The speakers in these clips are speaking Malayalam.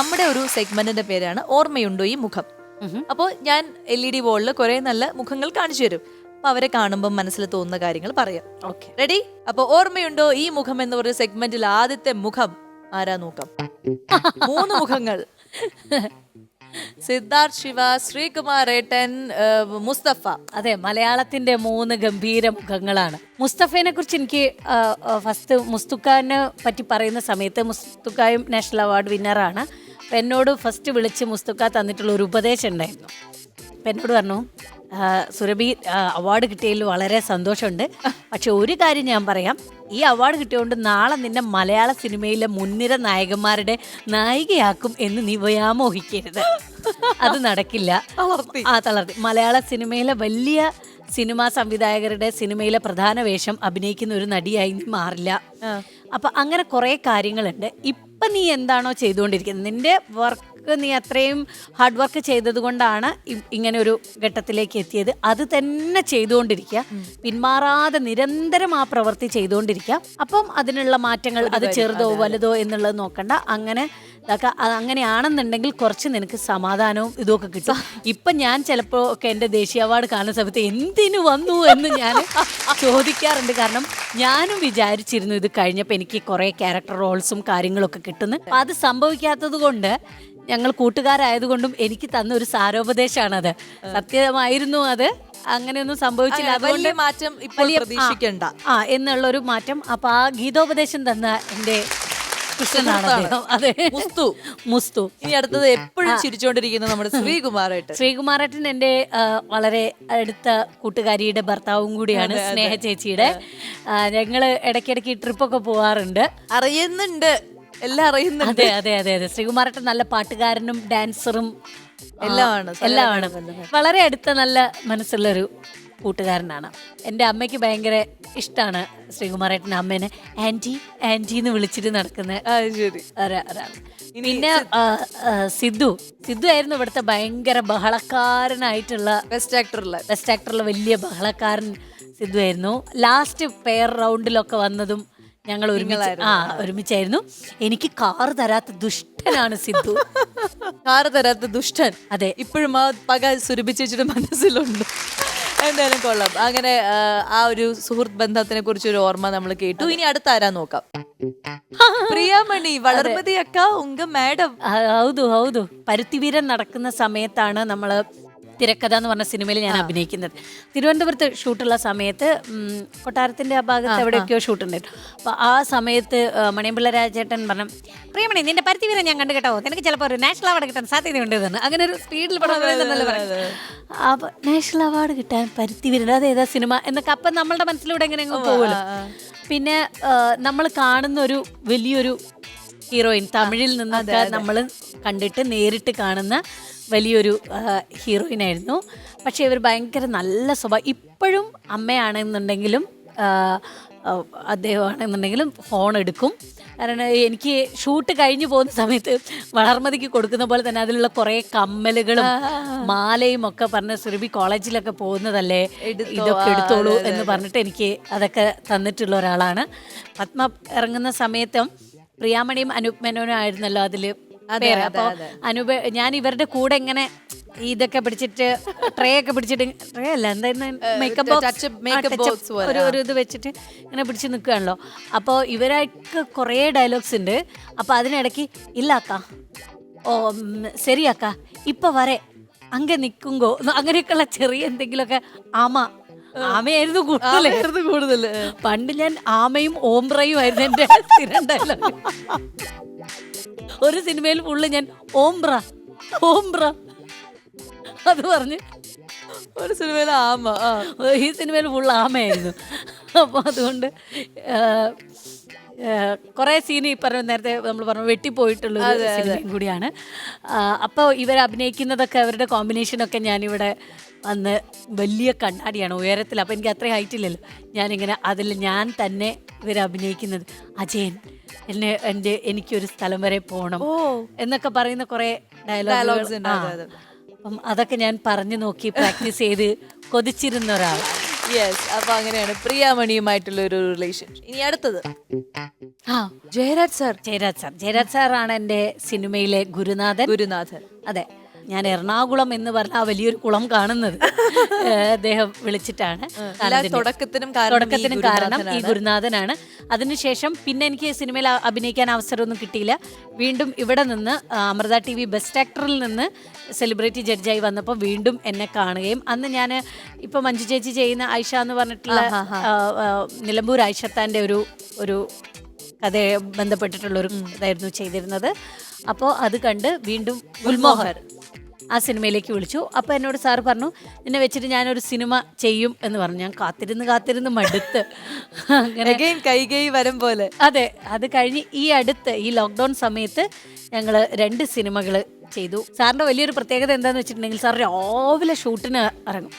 നമ്മുടെ ഒരു സെഗ്മെന്റിന്റെ പേരാണ് ഓർമ്മയുണ്ടോ ഈ മുഖം. അപ്പോൾ ഞാൻ LED ബോർഡിൽ കുറെ നല്ല മുഖങ്ങൾ കാണിച്ചു തരും. അപ്പൊ അവരെ കാണുമ്പോൾ മനസ്സിൽ തോന്നുന്ന കാര്യങ്ങൾ പറയാം. Okay, ready? അപ്പൊ ഓർമ്മയുണ്ടോ ഈ മുഖം എന്ന് പറഞ്ഞ സെഗ്മെന്റിൽ ആദ്യത്തെ മുഖം ആരാ നോക്കാം. 3 മുഖങ്ങൾ. സിദ്ധാർത്ഥ് ശിവ, ശ്രീകുമാരേട്ടൻ, മുസ്തഫ. അതെ, മലയാളത്തിന്റെ 3 ഗംഭീര മുഖങ്ങളാണ്. മുസ്തഫയെ കുറിച്ച് എനിക്ക് ഫസ്റ്റ് മുസ്തുഖാനെ പറ്റി പറയുന്ന സമയത്ത്, മുസ്തുഖായും നാഷണൽ അവാർഡ് വിന്നറാണ്. അപ്പം എന്നോട് ഫസ്റ്റ് വിളിച്ച് മുസ്തുഖ തന്നിട്ടുള്ള ഒരു ഉപദേശം ഉണ്ടായിരുന്നു. അപ്പം എന്നോട് പറഞ്ഞു, സുരഭി അവാർഡ് കിട്ടിയതിൽ വളരെ സന്തോഷമുണ്ട്, പക്ഷെ ഒരു കാര്യം ഞാൻ പറയാം, ഈ അവാർഡ് കിട്ടിയതുകൊണ്ട് നാളെ നിന്നെ മലയാള സിനിമയിലെ മുൻനിര നായകന്മാരുടെ നായികയാക്കും എന്ന് നീ വ്യാമോഹിക്കരുത്. അത് നടക്കില്ല. തളർത്തി. മലയാള സിനിമയിലെ വലിയ സിനിമാ സംവിധായകരുടെ സിനിമയിലെ പ്രധാന വേഷം അഭിനയിക്കുന്ന ഒരു നടിയായി നീ മാറില്ല. അപ്പൊ അങ്ങനെ കുറെ കാര്യങ്ങളുണ്ട്. ഇപ്പൊ നീ എന്താണോ ചെയ്തുകൊണ്ടിരിക്കുന്നത്, നിന്റെ വർക്ക് നീ അത്രയും ഹാർഡ് വർക്ക് ചെയ്തത് കൊണ്ടാണ് ഇങ്ങനെ ഒരു ഘട്ടത്തിലേക്ക് എത്തിയത്. അത് തന്നെ ചെയ്തുകൊണ്ടിരിക്കുക, പിന്മാറാതെ നിരന്തരം ആ പ്രവൃത്തി ചെയ്തുകൊണ്ടിരിക്കുക. അപ്പം അതിനുള്ള മാറ്റങ്ങൾ, അത് ചെറുതോ വലുതോ എന്നുള്ളത് നോക്കണ്ട. അങ്ങനെയാണെന്നുണ്ടെങ്കിൽ കുറച്ച് നിനക്ക് സമാധാനവും ഇതൊക്കെ കിട്ടും. ഇപ്പം ഞാൻ ചിലപ്പോൾ ഒക്കെ എൻ്റെ ദേശീയ അവാർഡ് കാണുന്ന സമയത്ത് എന്തിനു വന്നു എന്ന് ഞാൻ ചോദിക്കാറുണ്ട്. കാരണം ഞാനും വിചാരിച്ചിരുന്നു ഇത് കഴിഞ്ഞപ്പോൾ എനിക്ക് കുറേ ക്യാരക്ടർ റോൾസും കാര്യങ്ങളൊക്കെ കിട്ടുന്നു. അത് സംഭവിക്കാത്തത് കൊണ്ട്, ഞങ്ങൾ കൂട്ടുകാരായതുകൊണ്ടും എനിക്ക് തന്ന ഒരു സാരോപദേശമാണത്. സത്യമായിരുന്നു അത്. അങ്ങനെയൊന്നും സംഭവിച്ചില്ല, അതുകൊണ്ട് മാറ്റം പ്രതീക്ഷിക്കണ്ട എന്നുള്ളൊരു മാറ്റം. അപ്പൊ ആ ഗീതോപദേശം തന്ന എൻ്റെ മുസ്തു. ഇനി അടുത്തത് എപ്പോഴും ചിരിച്ചോണ്ടിരിക്കുന്ന നമ്മുടെ ശ്രീകുമാരേട്ടൻ എൻ്റെ വളരെ അടുത്ത കൂട്ടുകാരിയുടെ ഭർത്താവും കൂടിയാണ്, സ്നേഹ ചേച്ചിയുടെ. ഞങ്ങള് ഇടയ്ക്കിടയ്ക്ക് ട്രിപ്പൊക്കെ പോവാറുണ്ട്. അറിയുന്നുണ്ട്, എല്ലാം അറിയുന്നുണ്ട്. അതെ. ശ്രീകുമാരേട്ടൻ നല്ല പാട്ടുകാരനും ഡാൻസറും എല്ലാമാണ്. വളരെ അടുത്ത നല്ല മനസ്സുള്ളൊരു കൂട്ടുകാരനാണ്. എൻ്റെ അമ്മയ്ക്ക് ഭയങ്കര ഇഷ്ടമാണ് ശ്രീകുമാരേട്ടൻ. അമ്മേനെ ആന്റി എന്ന് വിളിച്ചിട്ട് നടക്കുന്ന ഒരാൾ. പിന്നെ സിദ്ധു ആയിരുന്നു ഇവിടുത്തെ ഭയങ്കര ബഹളക്കാരനായിട്ടുള്ള ബെസ്റ്റ് ആക്ടറുള്ള വലിയ ബഹളക്കാരൻ സിദ്ധു ആയിരുന്നു. ലാസ്റ്റ് പെയർ റൗണ്ടിലൊക്കെ വന്നതും ഞങ്ങൾ ഒരുമിച്ചായിരുന്നു. എനിക്ക് കാറ് തരാത്ത ദുഷ്ടനാണ് സിദ്ധു. കാറ് തരാത്ത ദുഷ്ടൻ. അതെ, ഇപ്പോഴും ആ പക സുരഭിച്ചിട്ട് മനസ്സിലുണ്ട്. എന്തായാലും കൊള്ളാം. അങ്ങനെ ആ ഒരു സുഹൃത്ത് ബന്ധത്തിനെ കുറിച്ച് ഒരു ഓർമ്മ നമ്മൾ കേട്ടു. ഇനി അടുത്ത ആരാ നോക്കാം. പ്രിയാമണി, വളർമതി അക്ക, ഉങ്ക മാഡം. ഹൗതു പരുത്തിവീരൻ നടക്കുന്ന സമയത്താണ് നമ്മള് തിരക്കഥ എന്ന് പറഞ്ഞ സിനിമയിൽ ഞാൻ അഭിനയിക്കുന്നത്. തിരുവനന്തപുരത്ത് ഷൂട്ടുള്ള സമയത്ത്, കൊട്ടാരത്തിന്റെ ആ ഭാഗത്ത് എവിടെയൊക്കെയോ ഷൂട്ടുണ്ടായിരുന്നു. അപ്പൊ ആ സമയത്ത് മണിയമ്പിള്ള രാജേട്ടൻ പറഞ്ഞു, പ്രിയമണി നിന്റെ പരുത്തിവീരൻ ഞാൻ കണ്ടു കേട്ടോ, നിനക്ക് ചിലപ്പോൾ ഒരു നാഷണൽ അവാർഡ് കിട്ടാൻ സാധ്യതയുണ്ട് എന്ന്. അങ്ങനെ ഒരു സ്പീഡിൽ പറഞ്ഞു. അപ്പൊ നാഷണൽ അവാർഡ് കിട്ടാൻ പരുത്തിവീരൻ, അതേതാ സിനിമ എന്നൊക്കെ അപ്പം നമ്മളുടെ മനസ്സിലൂടെ എങ്ങനെയെങ്കിലും പോകുമല്ലോ. പിന്നെ നമ്മൾ കാണുന്ന ഒരു വലിയൊരു ഹീറോയിൻ, തമിഴിൽ നിന്നൊക്കെ നമ്മൾ കണ്ടിട്ട് നേരിട്ട് കാണുന്ന വലിയൊരു ഹീറോയിനായിരുന്നു. പക്ഷേ ഇവർ ഭയങ്കര നല്ല സ്വഭാവം. ഇപ്പോഴും അമ്മയാണെന്നുണ്ടെങ്കിലും അദ്ദേഹമാണെന്നുണ്ടെങ്കിലും ഫോൺ എടുക്കും. കാരണം എനിക്ക് ഷൂട്ട് കഴിഞ്ഞു പോകുന്ന സമയത്ത് വളർമതിക്ക് കൊടുക്കുന്ന പോലെ തന്നെ അതിലുള്ള കുറേ കമ്മലുകളും മാലയും ഒക്കെ പറഞ്ഞ്, സുരഭി കോളേജിലൊക്കെ പോകുന്നതല്ലേ, ഇതൊക്കെ എടുത്തോളൂ എന്ന് പറഞ്ഞിട്ട് എനിക്ക് അതൊക്കെ തന്നിട്ടുള്ള ഒരാളാണ്. പത്മ ഇറങ്ങുന്ന സമയത്തും പ്രിയാമണിയും അനൂപ് മേനോനും ആയിരുന്നല്ലോ അതില് പേര്. അപ്പൊ അനൂപ്, ഞാൻ ഇവരുടെ കൂടെ ഇങ്ങനെ ഇതൊക്കെ പിടിച്ചിട്ട് ട്രേ ഒക്കെ പിടിച്ചിട്ട്, ട്രേ അല്ല എന്തായിരുന്നു, മേക്കപ്പ് ബോക്സ് ഒരു ഇത് വെച്ചിട്ട് ഇങ്ങനെ പിടിച്ച് നിൽക്കുകയാണല്ലോ. അപ്പോൾ ഇവരായിട്ട് കുറേ ഡയലോഗ്സ് ഉണ്ട്. അപ്പോൾ അതിനിടയ്ക്ക് ഇല്ലാക്ക, ഓ ശരിയാക്ക, ഇപ്പൊ വരെ അങ്ങെ നിൽക്കുങ്കോ, അങ്ങനെയൊക്കെയുള്ള ചെറിയ എന്തെങ്കിലുമൊക്കെ. ആമയായിരുന്നു കൂടുതൽ. പണ്ട് ഞാൻ ആമയും ഓംബ്രയും ആയിരുന്നു എൻ്റെ സ്ഥിരം ഡയലോഗ്. ഒരു സിനിമയിൽ ഫുള്ള് ഞാൻ ഓംബ്ര അത് പറഞ്ഞ്, ഒരു സിനിമയിൽ ആമ, ഈ സിനിമയിൽ ഫുള്ള് ആമയായിരുന്നു. അപ്പോൾ അതുകൊണ്ട് കുറേ സീൻ ഈ പറഞ്ഞ നേരത്തെ നമ്മൾ പറഞ്ഞു വെട്ടിപ്പോയിട്ടുള്ളൊരു സിനിമയും കൂടിയാണ്. അപ്പോൾ ഇവർ അഭിനയിക്കുന്നതൊക്കെ, അവരുടെ കോമ്പിനേഷനൊക്കെ ഞാനിവിടെ വന്ന് വലിയ കണ്ണാടിയാണ് ഉയരത്തിൽ. അപ്പോൾ എനിക്ക് അത്രയും ഹൈറ്റില്ലല്ലോ. ഞാനിങ്ങനെ അതിൽ ഞാൻ തന്നെ ഇവരഭിനയിക്കുന്നത്, അജയൻ എനിക്കൊരു സ്ഥലം വരെ പോകണം എന്നൊക്കെ പറയുന്ന കുറേ ഡയലോഗ്സ്. അപ്പം അതൊക്കെ ഞാൻ പറഞ്ഞു നോക്കി പ്രാക്ടീസ് ചെയ്ത് കൊതിച്ചിരുന്ന ഒരാൾ. യെസ്, അപ്പൊ അങ്ങനെയാണ് പ്രിയാമണിയുമായിട്ടുള്ള ഒരു റിലേഷൻ. ഇനി അടുത്തത് ജയരാജ് സാർ. ജയരാജ് സാറാണ് എൻ്റെ സിനിമയിലെ ഗുരുനാഥൻ. അതെ, ഞാൻ എറണാകുളം എന്ന് പറഞ്ഞ ആ വലിയൊരു കുളം കാണുന്നത് അദ്ദേഹം വിളിച്ചിട്ടാണ്. തുടക്കത്തിനും കാരണം ഈ ഗുരുനാഥനാണ്. അതിനുശേഷം പിന്നെ എനിക്ക് സിനിമയിൽ അഭിനയിക്കാൻ അവസരമൊന്നും കിട്ടിയില്ല. വീണ്ടും ഇവിടെ നിന്ന് അമൃത TV ബെസ്റ്റ് ആക്ടറിൽ നിന്ന് സെലിബ്രിറ്റി ജഡ്ജായി വന്നപ്പോൾ വീണ്ടും എന്നെ കാണുകയും അന്ന് ഞാൻ ഇപ്പൊ മഞ്ജു ചേച്ചി ചെയ്യുന്ന ആയിഷ എന്ന് പറഞ്ഞിട്ടുള്ള നിലമ്പൂർ ആയിഷത്താൻ്റെ ഒരു കഥയെ ബന്ധപ്പെട്ടിട്ടുള്ള ഒരു ഇതായിരുന്നു ചെയ്തിരുന്നത്. അപ്പോൾ അത് കണ്ട് വീണ്ടും ഗുൽമോഹർ ആ സിനിമയിലേക്ക് വിളിച്ചു. അപ്പോൾ എന്നോട് സാറ് പറഞ്ഞു, നിന്നെ വെച്ചിട്ട് ഞാനൊരു സിനിമ ചെയ്യും എന്ന് പറഞ്ഞു. ഞാൻ കാത്തിരുന്ന് മടുത്ത് അങ്ങനെ കൈകൈ വരം പോലെ. അതെ, അത് കഴിഞ്ഞ് ഈ ലോക്ക്ഡൗൺ സമയത്ത് ഞങ്ങൾ 2 സിനിമകൾ ചെയ്തു. സാറിന്റെ വലിയൊരു പ്രത്യേകത എന്താന്ന് വെച്ചിട്ടുണ്ടെങ്കിൽ സാർ രാവിലെ ഷൂട്ടിന് ഇറങ്ങും.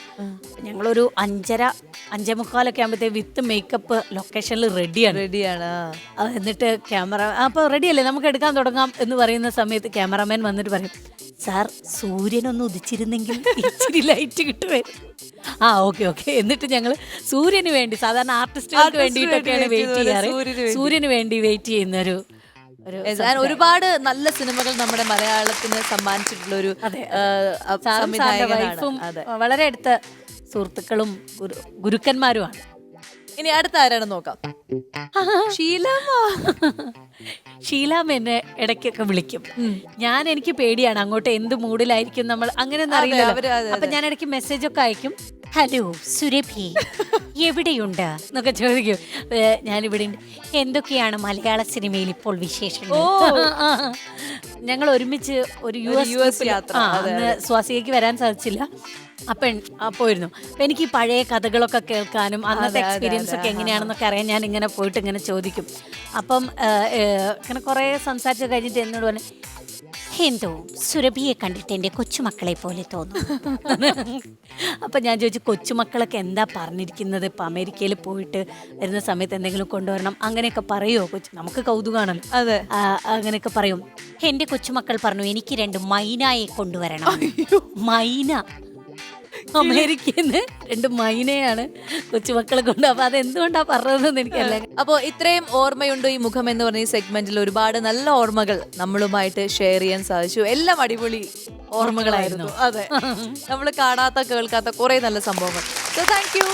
ഞങ്ങളൊരു 5:45 ആകുമ്പോഴത്തേക്ക് വിത്ത് മേക്കപ്പ് ലൊക്കേഷനിൽ റെഡിയാണ്. എന്നിട്ട് ക്യാമറ അപ്പോൾ റെഡിയല്ലേ, നമുക്ക് എടുക്കാൻ തുടങ്ങാം എന്ന് പറയുന്ന സമയത്ത് ക്യാമറാമാൻ വന്നിട്ട് പറയും, സാർ സൂര്യനൊന്ന് ഉദിച്ചിരുന്നെങ്കിൽ ഇച്ചിരി ലൈറ്റ് കിട്ടുമായിരുന്നു. ഓക്കെ. എന്നിട്ട് ഞങ്ങൾ സൂര്യന് വേണ്ടി, സാധാരണ ആർട്ടിസ്റ്റുകൾക്ക് വേണ്ടിയിട്ടൊക്കെയാണ് വെയിറ്റ് ചെയ്യാറ്, സൂര്യന് വേണ്ടി വെയിറ്റ് ചെയ്യുന്ന ഒരുപാട് നല്ല സിനിമകൾ നമ്മുടെ മലയാളത്തിന് സമ്മാനിച്ചിട്ടുള്ള ഒരു വൈഫും വളരെ അടുത്ത സുഹൃത്തുക്കളും ഗുരുക്കന്മാരുമാണ്. ഇനി അടുത്ത ആരാണ് നോക്കാം. ഷീലാമ്മ എന്നെ ഇടയ്ക്കൊക്കെ വിളിക്കും. എനിക്ക് പേടിയാണ്, അങ്ങോട്ട് എന്ത് മൂഡിലായിരിക്കും നമ്മൾ അങ്ങനെയൊന്നും അറിയില്ല. അപ്പൊ ഞാൻ ഇടയ്ക്ക് മെസ്സേജ് ഒക്കെ അയക്കും, ഹലോ സുരഭി എവിടെയുണ്ട് എന്നൊക്കെ ചോദിക്കും. ഞാനിവിടെ ഉണ്ട്. എന്തൊക്കെയാണ് മലയാള സിനിമയിൽ ഇപ്പോൾ വിശേഷങ്ങൾ? ഞങ്ങൾ ഒരുമിച്ച് ഒരു US യാത്ര, അന്ന് സ്വാസികയ്ക്ക് വരാൻ സാധിച്ചില്ല. പോയിരുന്നു. അപ്പം എനിക്ക് ഈ പഴയ കഥകളൊക്കെ കേൾക്കാനും അന്നത്തെ എക്സ്പീരിയൻസ് ഒക്കെ എങ്ങനെയാണെന്നൊക്കെ അറിയാൻ ഞാൻ ഇങ്ങനെ പോയിട്ട് ഇങ്ങനെ ചോദിക്കും. അപ്പം ഇങ്ങനെ കുറേ സംസാരിച്ച് കഴിഞ്ഞിട്ട് എന്നോട് പറഞ്ഞു, എന്തോ സുരഭിയെ കണ്ടിട്ട് എൻ്റെ കൊച്ചുമക്കളെ പോലെ തോന്നുന്നു. അപ്പം ഞാൻ ചോദിച്ചു, കൊച്ചുമക്കളൊക്കെ എന്താ പറഞ്ഞിരിക്കുന്നത്? ഇപ്പം അമേരിക്കയിൽ പോയിട്ട് വരുന്ന സമയത്ത് എന്തെങ്കിലും കൊണ്ടുവരണം അങ്ങനെയൊക്കെ പറയുമോ? നമുക്ക് കൗതുകമാണല്ലോ. അതെ, അങ്ങനെയൊക്കെ പറയും. എൻ്റെ കൊച്ചുമക്കൾ പറഞ്ഞു, എനിക്ക് 2 മൈനയെ കൊണ്ടുവരണം. മൈന, അമേരിക്കയിൽ നിന്ന് 2 മൈനയാണ് കൊച്ചുമക്കളെ കൊണ്ട്. അപ്പൊ അതെന്തുകൊണ്ടാ പറഞ്ഞതെന്ന് എനിക്കല്ല. അപ്പോൾ ഇത്രയും ഓർമ്മയുണ്ടോ ഈ മുഖം എന്ന് പറഞ്ഞ ഈ സെഗ്മെന്റിൽ ഒരുപാട് നല്ല ഓർമ്മകൾ നമ്മളുമായിട്ട് ഷെയർ ചെയ്യാൻ സാധിച്ചു. എല്ലാം അടിപൊളി ഓർമ്മകളായിരുന്നു. അതെ, നമ്മൾ കാണാത്ത കേൾക്കാത്ത കുറെ നല്ല സംഭവങ്ങൾ. So thank you.